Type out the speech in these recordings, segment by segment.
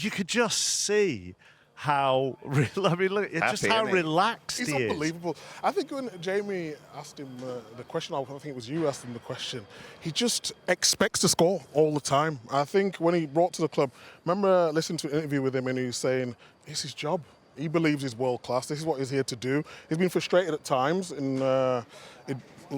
you could just see how, I mean, look, it's just how relaxed he is. He's unbelievable. I think when Jamie asked him the question, I think it was you asked him the question, he just expects to score all the time. I think when he brought to the club, remember listening to an interview with him and he was saying, it's his job. He believes he's world class. This is what he's here to do. He's been frustrated at times in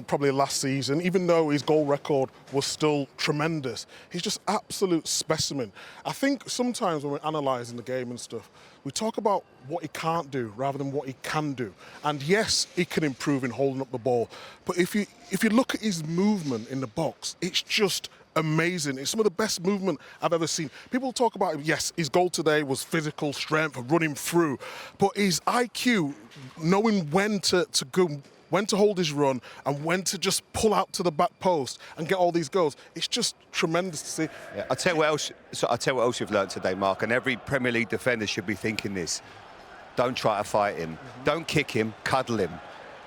probably last season, even though his goal record was still tremendous. He's just absolute specimen. I think sometimes when we're analysing the game and stuff, we talk about what he can't do rather than what he can do. And yes, he can improve in holding up the ball. But if you look at his movement in the box, it's just amazing. It's some of the best movement I've ever seen. People talk about, yes, his goal today was physical strength, running through, but his IQ, knowing when to go, when to hold his run and when to just pull out to the back post and get all these goals, it's just tremendous to see. Yeah, I'll tell you what else you've learnt today, Mark, and every Premier League defender should be thinking this. Don't try to fight him. Don't kick him, cuddle him.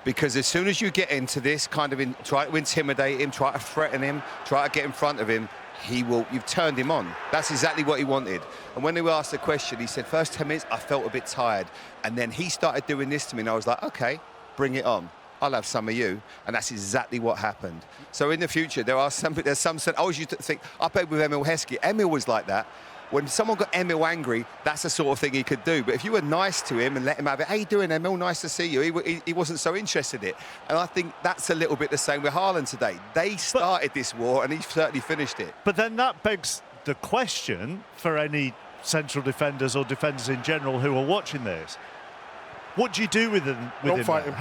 Because as soon as you get into this kind of try to intimidate him, try to threaten him, try to get in front of him, you've turned him on. That's exactly what he wanted. And when they were asked the question, he said, first 10 minutes, I felt a bit tired. And then he started doing this to me, and I was like, okay, bring it on. I'll have some of you. And that's exactly what happened. So in the future, there's some... I always used to think, I played with Emil Heskey. Emil was like that. When someone got Emil angry, that's the sort of thing he could do. But if you were nice to him and let him have it, how you doing, Emil? Nice to see you. He wasn't so interested in it. And I think that's a little bit the same with Haaland today. They started this war, and he certainly finished it. But then that begs the question for any central defenders or defenders in general who are watching this. What do you do with him? Don't fight him.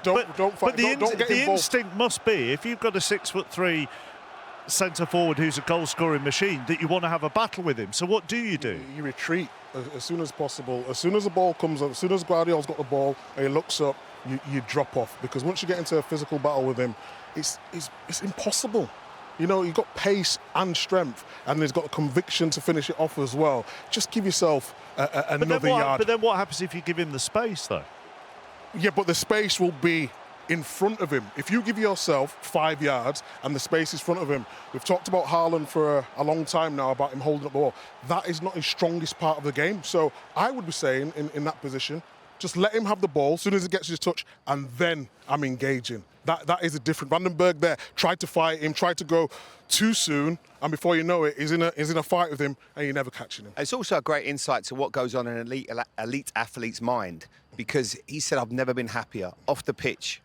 Don't fight him. Don't get involved. The instinct must be, if you've got a 6'3" centre forward who's a goal scoring machine, that you want to have a battle with him. So what do? You retreat as soon as possible. As soon as the ball comes up, as soon as Guardiola's got the ball and he looks up, you drop off, because once you get into a physical battle with him, it's impossible. You know, you've got pace and strength, and he's got a conviction to finish it off as well. Just give yourself another yard. But then what happens if you give him the space, though? Yeah, but the space will be in front of him. If you give yourself 5 yards and the space is in front of him, we've talked about Haaland for a long time now about him holding up the ball. That is not his strongest part of the game. So I would be saying in that position, just let him have the ball as soon as he gets his touch, and then I'm engaging. That is a different. Vandenberg there tried to fight him, tried to go too soon, and before you know it, he's in a fight with him, and you're never catching him. It's also a great insight to what goes on in an elite athlete's mind, because he said, I've never been happier off the pitch.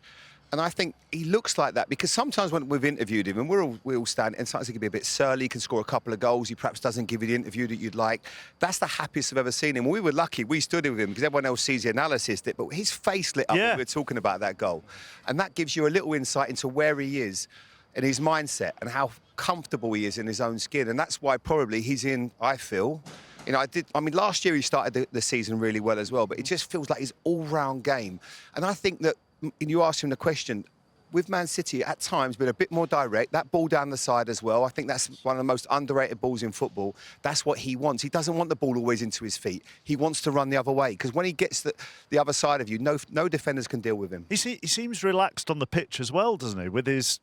And I think he looks like that, because sometimes when we've interviewed him, and we all stand, and sometimes he can be a bit surly, he can score a couple of goals, he perhaps doesn't give you the interview that you'd like. That's the happiest I've ever seen him. We were lucky, we stood with him, because everyone else sees the analysis, but his face lit up when we were talking about that goal. And that gives you a little insight into where he is and his mindset and how comfortable he is in his own skin. And that's why probably he's in, I feel... You know, last year he started the season really well as well, but it just feels like his all-round game. And I think that, you asked him the question, with Man City, at times, been a bit more direct. That ball down the side as well. I think that's one of the most underrated balls in football. That's what he wants. He doesn't want the ball always into his feet. He wants to run the other way, because when he gets the other side of you, no defenders can deal with him. He seems relaxed on the pitch as well, doesn't he? With his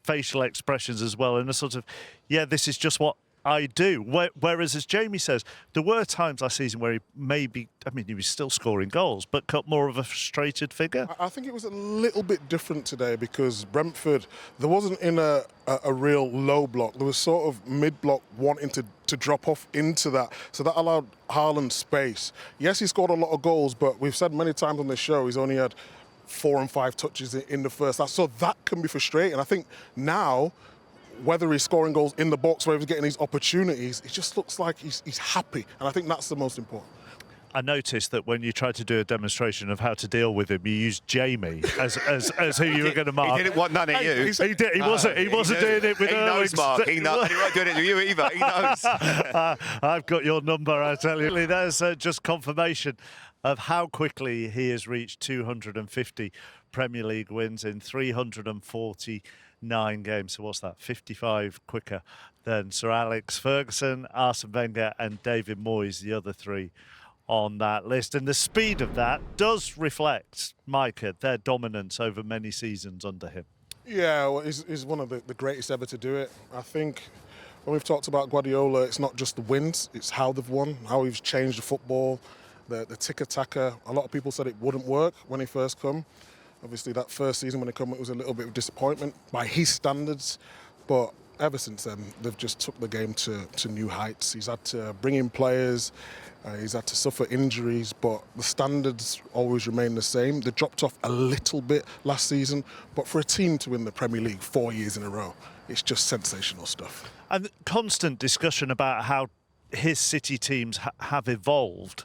facial expressions as well, and a sort of, this is just what I do. Whereas, as Jamie says, there were times last season where he was still scoring goals, but cut more of a frustrated figure. I think it was a little bit different today, because Brentford, there wasn't in a real low block. There was sort of mid-block wanting to drop off into that. So that allowed Haaland space. Yes, he scored a lot of goals, but we've said many times on this show, he's only had 4 and 5 touches in the first half. So that can be frustrating. I think now, whether he's scoring goals in the box, whether he's getting these opportunities, it just looks like he's happy. And I think that's the most important. I noticed that when you tried to do a demonstration of how to deal with him, you used Jamie as who you were going to mark. He didn't want none of you. He did. He wasn't doing it with He knows, Mark. He knows. And he won't do it with you either. He knows. I've got your number, I tell you. There's just confirmation of how quickly he has reached 250 Premier League wins in 349 games. So what's that? 55 quicker than Sir Alex Ferguson, Arsene Wenger and David Moyes, the other three on that list. And the speed of that does reflect, Micah, their dominance over many seasons under him. Yeah, well, he's one of the greatest ever to do it. I think when we've talked about Guardiola, it's not just the wins, it's how they've won, how he's changed the football, the tick-a-tacker. A lot of people said it wouldn't work when he first come. Obviously, that first season when he come, it was a little bit of disappointment by his standards. But ever since then, they've just took the game to new heights. He's had to bring in players, he's had to suffer injuries, but the standards always remain the same. They dropped off a little bit last season, but for a team to win the Premier League 4 years in a row, it's just sensational stuff. And constant discussion about how his City teams have evolved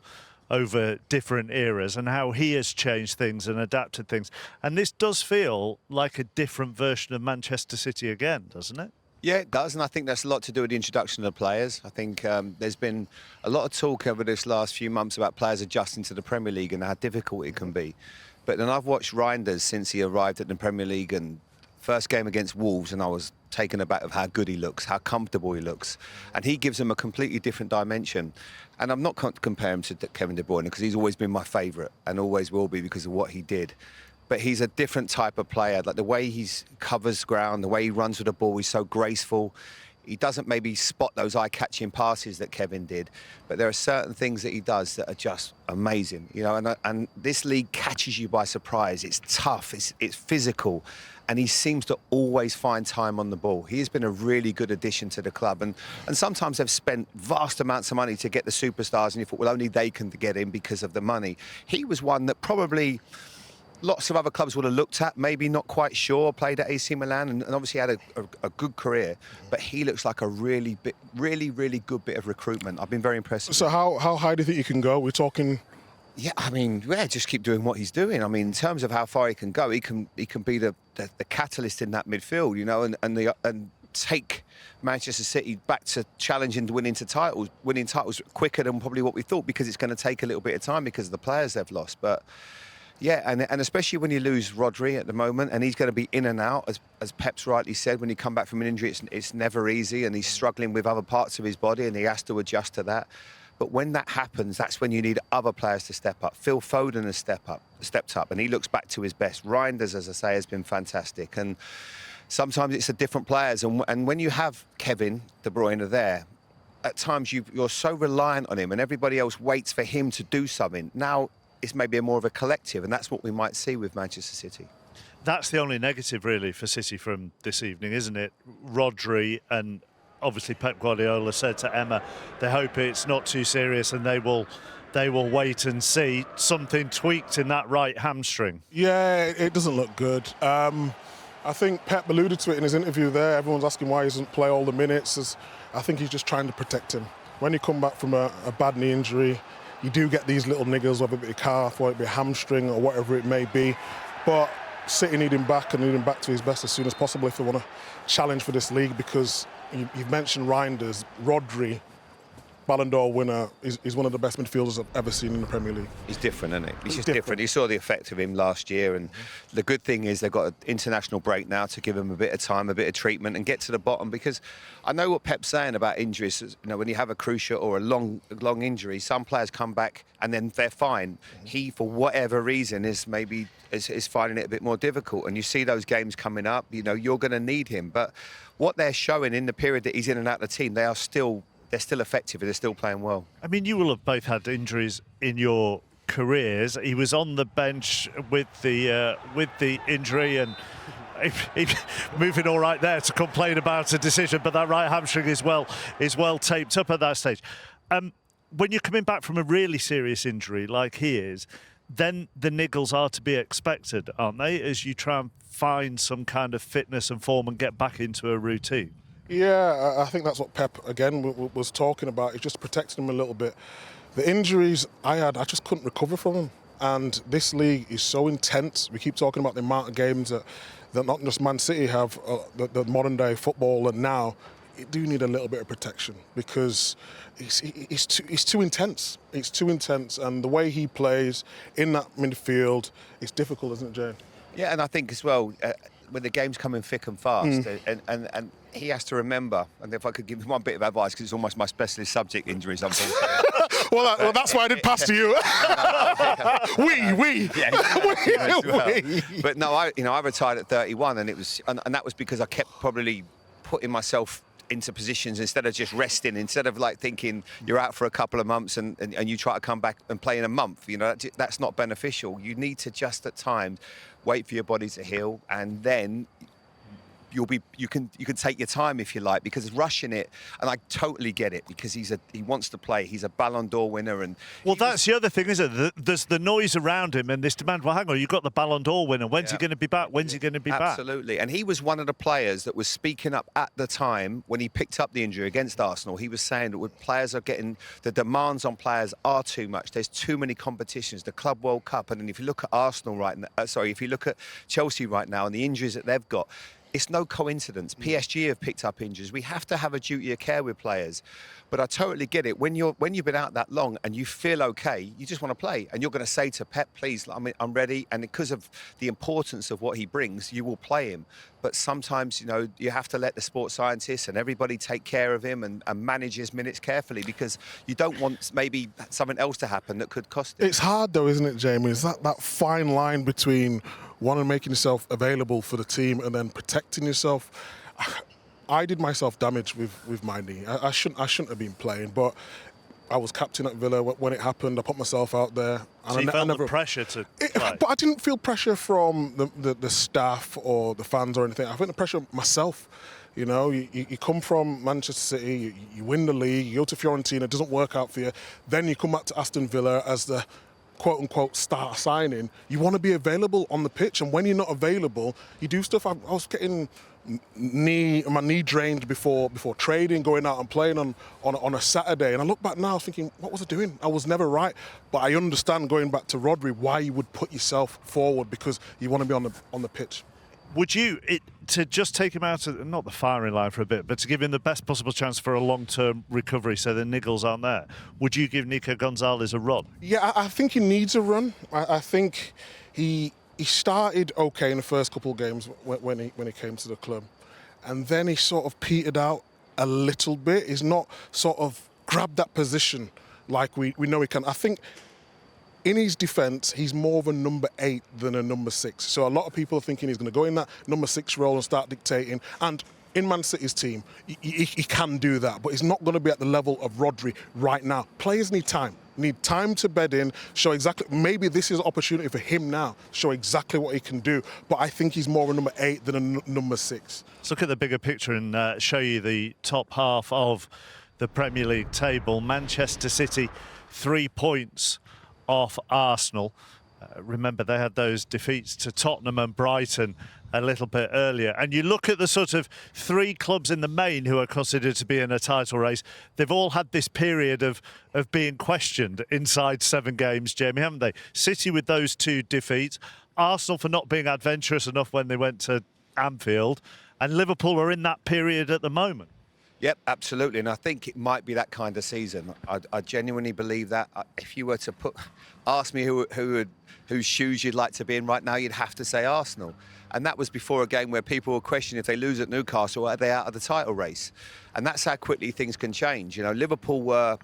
over different eras and how he has changed things and adapted things. And this does feel like a different version of Manchester City again, doesn't it? Yeah, it does, and I think that's a lot to do with the introduction of the players. I think there's been a lot of talk over this last few months about players adjusting to the Premier League and how difficult it can be. But then I've watched Reinders since he arrived at the Premier League, and first game against Wolves, and I was taken aback of how good he looks, how comfortable he looks. And he gives them a completely different dimension. And I'm not comparing him to Kevin De Bruyne because he's always been my favourite and always will be because of what he did. But he's a different type of player. Like the way he covers ground, the way he runs with the ball, he's so graceful. He doesn't maybe spot those eye-catching passes that Kevin did, but there are certain things that he does that are just amazing, you know. And this league catches you by surprise. It's tough, it's physical, and he seems to always find time on the ball. He has been a really good addition to the club, and sometimes they've spent vast amounts of money to get the superstars, and you thought, well, only they can get in because of the money. He was one that probably lots of other clubs would have looked at, maybe not quite sure, played at AC Milan and obviously had a good career, but he looks like a really good bit of recruitment. I've been very impressed. So how high do you think you can go? We're talking... Yeah, I mean, yeah, just keep doing what he's doing. I mean, in terms of how far he can go, he can be the catalyst in that midfield, you know, and take Manchester City back to challenging to winning titles quicker than probably what we thought, because it's going to take a little bit of time because of the players they've lost. But yeah, and especially when you lose Rodri at the moment, and he's going to be in and out, as Pep's rightly said, when you come back from an injury, it's never easy, and he's struggling with other parts of his body, and he has to adjust to that. But when that happens, that's when you need other players to step up. Phil Foden has stepped up, and he looks back to his best. Reinders, as I say, has been fantastic, and sometimes it's the different players, and when you have Kevin De Bruyne there, at times you're so reliant on him, and everybody else waits for him to do something. Now it's maybe more of a collective, and that's what we might see with Manchester City. That's the only negative, really, for City from this evening, isn't it? Rodri, and obviously Pep Guardiola said to Emma, they hope it's not too serious and they will wait and see. Something tweaked in that right hamstring. Yeah, it doesn't look good. I think Pep alluded to it in his interview there. Everyone's asking why he doesn't play all the minutes. I think he's just trying to protect him. When you come back from a bad knee injury, you do get these little niggles, whether it be a calf, whether it be a hamstring or whatever it may be. But City need him back and need him back to his best as soon as possible if they want to challenge for this league, because you've mentioned Reinders, Rodri, Ballon d'Or winner, is one of the best midfielders I've ever seen in the Premier League. He's different, isn't he? He's just different. You saw the effect of him last year, and the good thing is they've got an international break now to give him a bit of time, a bit of treatment, and get to the bottom. Because I know what Pep's saying about injuries. You know, when you have a cruciate or a long injury, some players come back and then they're fine. He, for whatever reason, is finding it a bit more difficult. And you see those games coming up. You know, you're going to need him. But what they're showing in the period that he's in and out of the team, they're still effective and they're still playing well. I mean, you will have both had injuries in your careers. He was on the bench with the injury, and he moving all right there to complain about a decision, but that right hamstring is well taped up at that stage. When you're coming back from a really serious injury like he is, then the niggles are to be expected, aren't they, as you try and find some kind of fitness and form and get back into a routine? Yeah, I think that's what Pep, again, was talking about. He's just protecting him a little bit. The injuries I had, I just couldn't recover from them. And this league is so intense. We keep talking about the amount of games that not just Man City have, the modern-day football, and now you do need a little bit of protection, because it's too intense. It's too intense, and the way he plays in that midfield, it's difficult, isn't it, Jay? Yeah, and I think as well, when the game's coming thick and fast, and he has to remember, and if I could give him one bit of advice, because it's almost my specialist subject, injuries, unfortunately. well, that's why I did pass to you. We. But no, I retired at 31, and that was because I kept probably putting myself into positions instead of just resting, instead of like thinking you're out for a couple of months and you try to come back and play in a month. You know, that's not beneficial. You need to just at times wait for your body to heal, and then you can take your time if you like, because rushing it, and I totally get it, because he wants to play. He's a Ballon d'Or winner, and well, that's the other thing, isn't it? There's the noise around him and this demand. Well, hang on, you've got the Ballon d'Or winner. When's he going to be back? When's he going to be back? Absolutely, and he was one of the players that was speaking up at the time when he picked up the injury against Arsenal. He was saying that players are getting, the demands on players are too much. There's too many competitions, the Club World Cup, and then if you look at Arsenal right now, if you look at Chelsea right now and the injuries that they've got. It's no coincidence. PSG have picked up injuries. We have to have a duty of care with players. But I totally get it. When you've been out that long and you feel okay, you just want to play. And you're going to say to Pep, please, I'm ready. And because of the importance of what he brings, you will play him. But sometimes, you have to let the sports scientists and everybody take care of him and manage his minutes carefully, because you don't want maybe something else to happen that could cost him. It's hard though, isn't it, Jamie? Is that fine line between one, making yourself available for the team, and then protecting yourself. I did myself damage with my knee. I shouldn't have been playing, but I was captain at Villa when it happened. I put myself out there. And so you felt the pressure to play? But I didn't feel pressure from the staff or the fans or anything. I felt the pressure myself. You come from Manchester City, you win the league, you go to Fiorentina, it doesn't work out for you. Then you come back to Aston Villa as the quote-unquote star signing. You want to be available on the pitch, and when you're not available, you do stuff. I was getting my knee drained before trading, going out and playing on a Saturday, and I look back now thinking, what was I doing? I was never right. But I understand, going back to Rodri, why you would put yourself forward, because you want to be on the pitch. Would you, to just take him out of, not the firing line for a bit, but to give him the best possible chance for a long-term recovery so the niggles aren't there, would you give Nico Gonzalez a run? Yeah, I think he needs a run. I think he started okay in the first couple of games when he came to the club, and then he sort of petered out a little bit. He's not sort of grabbed that position like we know he can. I think in his defence, he's more of a number 8 than a number 6. So a lot of people are thinking he's going to go in that number 6 role and start dictating. And in Man City's team, he can do that, but he's not going to be at the level of Rodri right now. Players need time. Need time to bed in, show exactly, maybe this is an opportunity for him now, show exactly what he can do. But I think he's more of a number 8 than a number 6. Let's look at the bigger picture and show you the top half of the Premier League table. Manchester City, 3 points off Arsenal. Remember, they had those defeats to Tottenham and Brighton a little bit earlier. And you look at the sort of 3 clubs in the main who are considered to be in a title race. They've all had this period of being questioned inside 7 games, Jamie, haven't they? City with those 2 defeats, Arsenal for not being adventurous enough when they went to Anfield, and Liverpool are in that period at the moment. Yep, absolutely, and I think it might be that kind of season. I genuinely believe that. If you were to ask me whose shoes you'd like to be in right now, you'd have to say Arsenal. And that was before a game where people were questioning if they lose at Newcastle, are they out of the title race? And that's how quickly things can change. Liverpool were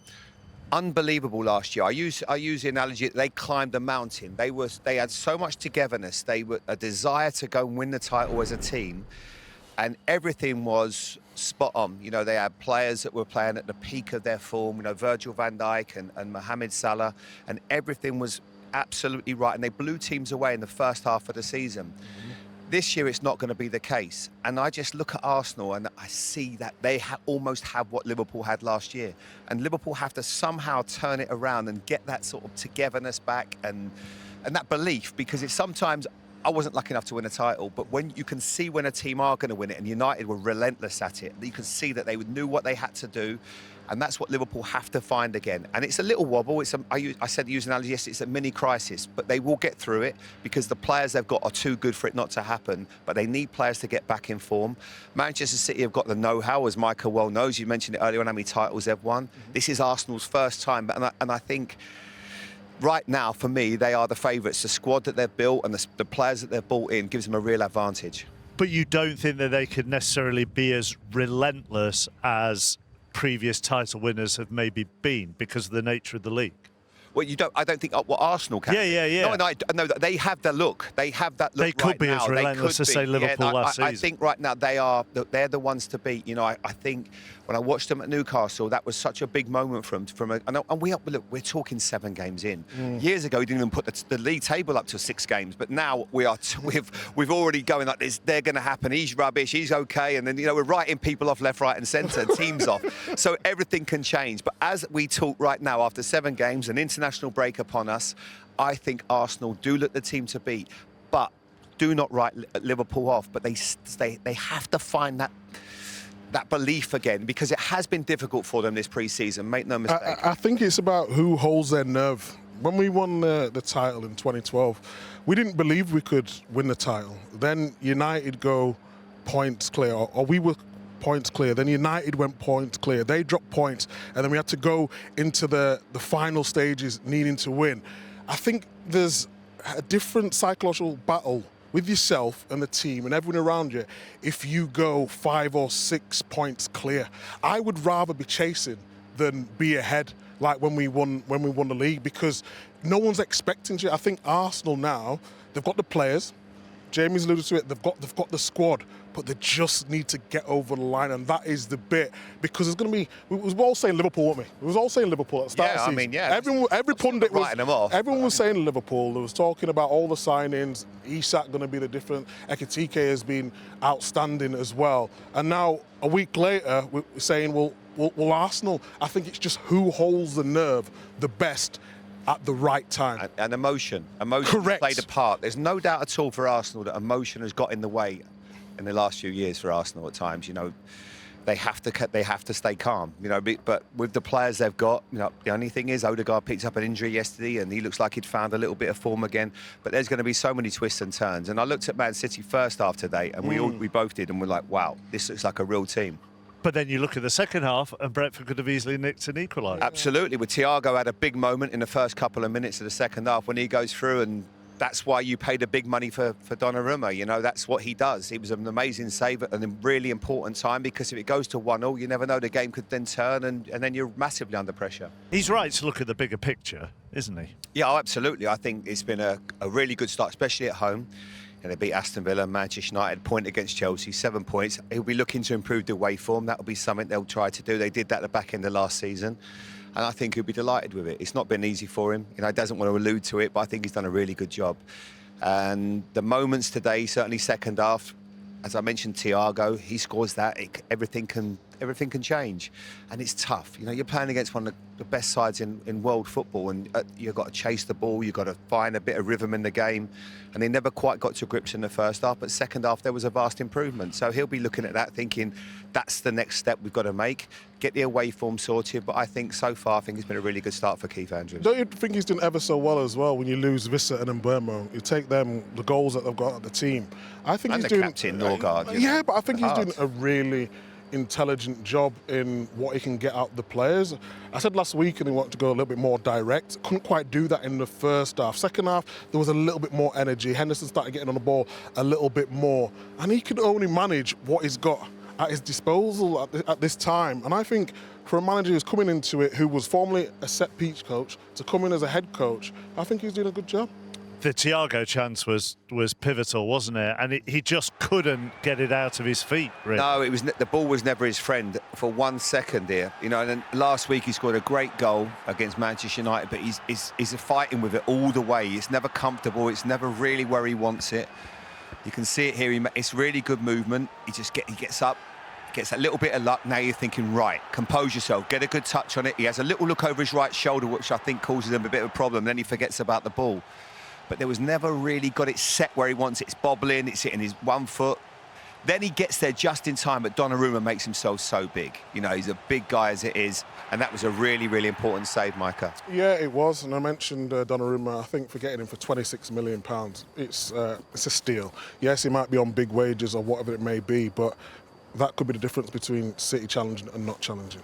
unbelievable last year. I use the analogy that they climbed a mountain. They had so much togetherness. They were a desire to go and win the title as a team. And everything was spot on. They had players that were playing at the peak of their form, Virgil van Dijk and Mohamed Salah, and everything was absolutely right. And they blew teams away in the first half of the season. Mm-hmm. This year, it's not going to be the case. And I just look at Arsenal and I see that they almost have what Liverpool had last year. And Liverpool have to somehow turn it around and get that sort of togetherness back and that belief, because it's sometimes, I wasn't lucky enough to win a title, but when you can see when a team are going to win it, and United were relentless at it, you can see that they knew what they had to do, and that's what Liverpool have to find again. And it's a little wobble. I said use an analogy, yes, it's a mini crisis, but they will get through it because the players they've got are too good for it not to happen, but they need players to get back in form. Manchester City have got the know-how, as Micah well knows. You mentioned it earlier on how many titles they've won. Mm-hmm. This is Arsenal's first time, and I think right now, for me, they are the favourites. The squad that they've built and the players that they've brought in gives them a real advantage. But you don't think that they could necessarily be as relentless as previous title winners have maybe been because of the nature of the league? Well, you don't. I don't think what Arsenal can. Yeah. No, and I know that they have the look. They have that look. They could right be now. as relentless as, say, Liverpool last season. I think right now they're the ones to beat. You know, I think when I watched them at Newcastle, that was such a big moment for them. And we're talking 7 games in. Years ago, we didn't even put the league table up to 6 games, but now we've already going like this. They're going to happen. He's rubbish. He's okay, and then we're writing people off left, right, and centre, teams off. So everything can change. But as we talk right now, after 7 games, an international break upon us, I think Arsenal do look the team to beat, but do not write Liverpool off. But they have to find that belief again, because it has been difficult for them this pre-season. Make no mistake. I think it's about who holds their nerve. When we won the title in 2012, we didn't believe we could win the title. Then United go points clear, or we were points clear. Then United went points clear. They dropped points, and then we had to go into the final stages needing to win. I think there's a different psychological battle with yourself and the team and everyone around you if you go 5 or 6 points clear. I would rather be chasing than be ahead like when we won the league, because no one's expecting you. I think Arsenal now, they've got the players. Jamie's alluded to it. They've got the squad, but they just need to get over the line, and that is the bit, because it's going to be. We were all saying Liverpool, weren't we? We was all saying Liverpool at the start of the season. Every pundit was writing them off. Everyone was saying Liverpool. They was talking about all the signings. Isak going to be the different. Ekitike has been outstanding as well, and now a week later we're saying, well, Arsenal. I think it's just who holds the nerve the best at the right time. And emotion Correct. Played a part. There's no doubt at all for Arsenal that emotion has got in the way in the last few years for Arsenal at times. They have to stay calm. But with the players they've got, the only thing is Odegaard picked up an injury yesterday, and he looks like he'd found a little bit of form again. But there's going to be so many twists and turns. And I looked at Man City first half today, and we both did, and we're like, wow, this looks like a real team. But then you look at the second half, and Brentford could have easily nicked an equaliser. Absolutely. With Thiago had a big moment in the first couple of minutes of the second half when he goes through, and that's why you pay the big money for Donnarumma. That's what he does. He was an amazing save at a really important time, because if it goes to 1-1, you never know, the game could then turn, and then you're massively under pressure. He's right to look at the bigger picture, isn't he? Yeah, absolutely. I think it's been a really good start, especially at home. And they beat Aston Villa, Manchester United, point against Chelsea, 7 points. He'll be looking to improve the away form. That'll be something they'll try to do. They did that at the back end of last season, and I think he'll be delighted with it. It's not been easy for him. He doesn't want to allude to it, but I think he's done a really good job. And the moments today, certainly second half, as I mentioned, Thiago, he scores that. Everything can change, and it's tough. You're playing against one of the best sides in world football, and you've got to chase the ball. You've got to find a bit of rhythm in the game, and they never quite got to grips in the first half. But second half, there was a vast improvement. So he'll be looking at that, thinking that's the next step we've got to make. Get the away form sorted. But I think so far, it's been a really good start for Keith Andrews. Don't you think he's done ever so well as well when you lose Vissa and Mbeumo? You take them, the goals that they've got at the team. I think And he's the doing. captain, Norgard. Yeah, but I think he's hard. doing a really intelligent job in what he can get out of the players. I said last week, and he wanted to go a little bit more direct. Couldn't quite do that in the first half. Second half, there was a little bit more energy. Henderson started getting on the ball a little bit more, and he can only manage what he's got at his disposal at this time. And I think for a manager who's coming into it, who was formerly a set-piece coach, to come in as a head coach, I think he's doing a good job. The Thiago chance was pivotal, wasn't it? And he just couldn't get it out of his feet, really. No, the ball was never his friend for 1 second here. And then last week he scored a great goal against Manchester United, but he's fighting with it all the way. It's never comfortable. It's never really where he wants it. You can see it here. It's really good movement. He gets up, gets a little bit of luck. Now you're thinking, right, compose yourself, get a good touch on it. He has a little look over his right shoulder, which I think causes him a bit of a problem. Then he forgets about the ball. But there was never really got it set where he wants it. It's bobbling, it's hitting his 1 foot. Then he gets there just in time, but Donnarumma makes himself so big. He's a big guy as it is, and that was a really, really important save, Micah. Yeah, it was, and I mentioned Donnarumma. I think for getting him for £26 million, it's a steal. Yes, he might be on big wages or whatever it may be, but that could be the difference between City challenging and not challenging.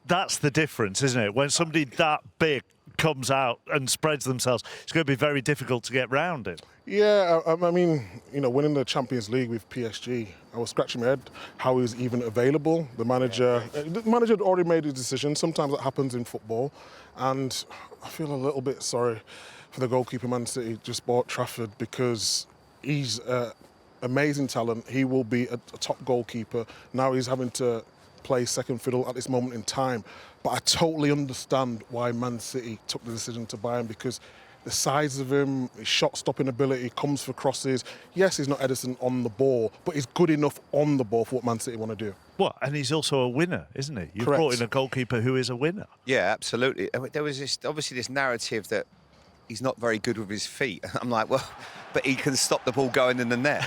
That's the difference, isn't it? When somebody that big comes out and spreads themselves, it's going to be very difficult to get round it. Yeah, I mean, winning the Champions League with PSG, I was scratching my head how he was even available. The manager had already made his decision. Sometimes that happens in football, and I feel a little bit sorry for the goalkeeper Man City just bought Trafford, because he's amazing talent. He will be a top goalkeeper. Now he's having to play second fiddle at this moment in time. But I totally understand why Man City took the decision to buy him, because the size of him, his shot-stopping ability, comes for crosses. Yes, he's not Edison on the ball, but he's good enough on the ball for what Man City want to do. Well, and he's also a winner, isn't he? You've Correct. brought in a goalkeeper who is a winner. Yeah, absolutely. I mean, there was obviously this narrative that he's not very good with his feet. I'm like, well, but he can stop the ball going in the net.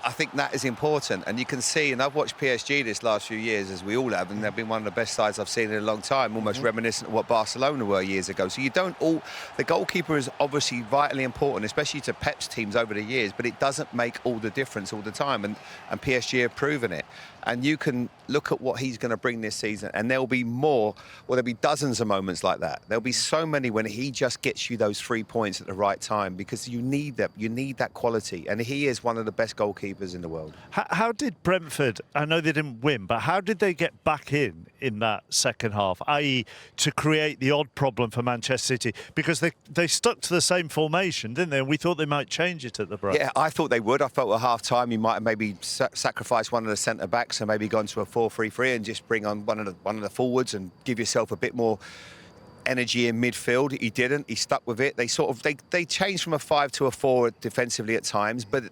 I think that is important. And you can see, and I've watched PSG this last few years, as we all have, and they've been one of the best sides I've seen in a long time, almost reminiscent of what Barcelona were years ago. So the goalkeeper is obviously vitally important, especially to Pep's teams over the years, but it doesn't make all the difference all the time. And PSG have proven it. And you can look at what he's going to bring this season, and there'll be there'll be dozens of moments like that. There'll be so many when he just gets you those 3 points at the right time, because you need that. You need that quality, and he is one of the best goalkeepers in the world. How did Brentford, I know they didn't win, but how did they get back in that second half, i.e. to create the odd problem for Manchester City? Because they stuck to the same formation, didn't they? And we thought they might change it at the break. Yeah, I thought they would. I felt at half-time you might have maybe sacrificed one of the centre-backs and maybe gone to a 4-3-3 and just bring on one of the forwards and give yourself a bit more energy in midfield. He didn't. He stuck with it. They changed from a 5 to a 4 defensively at times, but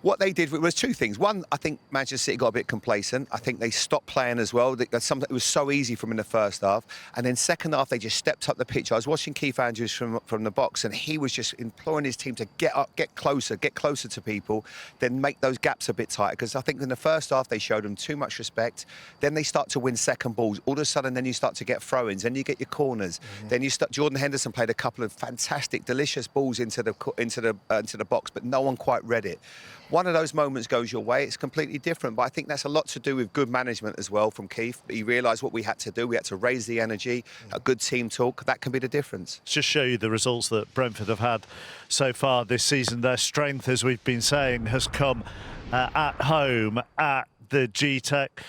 what they did was two things. One, I think Manchester City got a bit complacent. I think they stopped playing as well. That's something that was so easy from in the first half. And then second half, they just stepped up the pitch. I was watching Keith Andrews from the box, and he was just imploring his team to get up, get closer to people, then make those gaps a bit tighter. Because I think in the first half, they showed them too much respect. Then they start to win second balls. All of a sudden, then you start to get throw-ins. Then you get your corners. Then Jordan Henderson played a couple of fantastic, delicious balls into the box, but no one quite read it. One of those moments goes your way, it's completely different. But I think that's a lot to do with good management as well from Keith. He realised what we had to do. We had to raise the energy, a good team talk. That can be the difference. Just show you the results that Brentford have had so far this season. Their strength, as we've been saying, has come at home, at the G-Tech,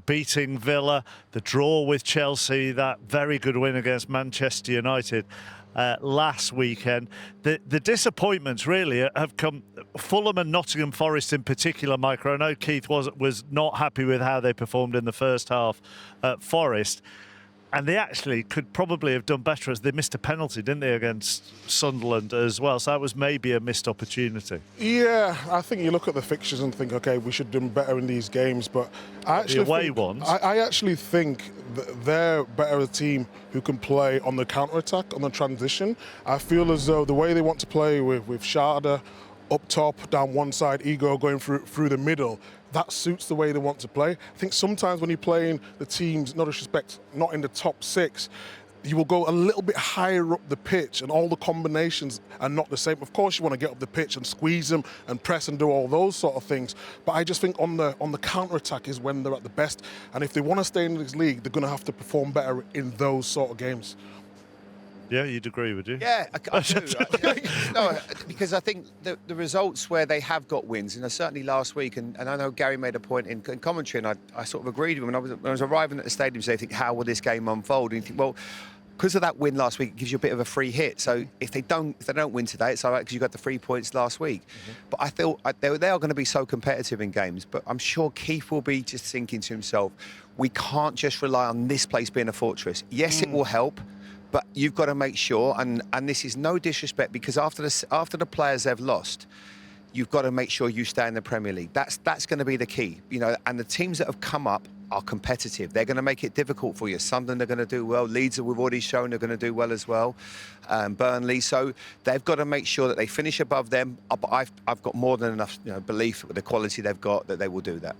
beating Villa, the draw with Chelsea, that very good win against Manchester United last weekend. The disappointments really have come. Fulham and Nottingham Forest in particular, Micah. I know Keith was not happy with how they performed in the first half at Forest. And they actually could probably have done better, as they missed a penalty, didn't they, against Sunderland as well? So that was maybe a missed opportunity. Yeah, I think you look at the fixtures and think, OK, we should do better in these games. But I actually think that they're better a team who can play on the counter-attack, on the transition. I feel as though the way they want to play with Sharda up top, down one side, Ego going through the middle, that suits the way they want to play. I think sometimes when you're playing the teams, no disrespect, not in the top 6, you will go a little bit higher up the pitch and all the combinations are not the same. Of course, you want to get up the pitch and squeeze them and press and do all those sort of things. But I just think on the counter-attack is when they're at the best. And if they want to stay in this league, they're going to have to perform better in those sort of games. Yeah, you'd agree, would you? Yeah, I do. No, because I think the results where they have got wins, and certainly last week, and I know Gary made a point in commentary, and I sort of agreed with him. When I was arriving at the stadium, so I think, how will this game unfold? And you think, well, because of that win last week, it gives you a bit of a free hit. So if they don't win today, it's all right because you got the 3 points last week. But I feel they are going to be so competitive in games. But I'm sure Keith will be just thinking to himself, we can't just rely on this place being a fortress. Yes, it will help. But you've got to make sure, and this is no disrespect, because after the players they've lost, you've got to make sure you stay in the Premier League. That's going to be the key, And the teams that have come up are competitive. They're going to make it difficult for you. Sunderland are going to do well. Leeds, we've already shown, are going to do well as well. Burnley, so they've got to make sure that they finish above them. But I've got more than enough belief with the quality they've got that they will do that.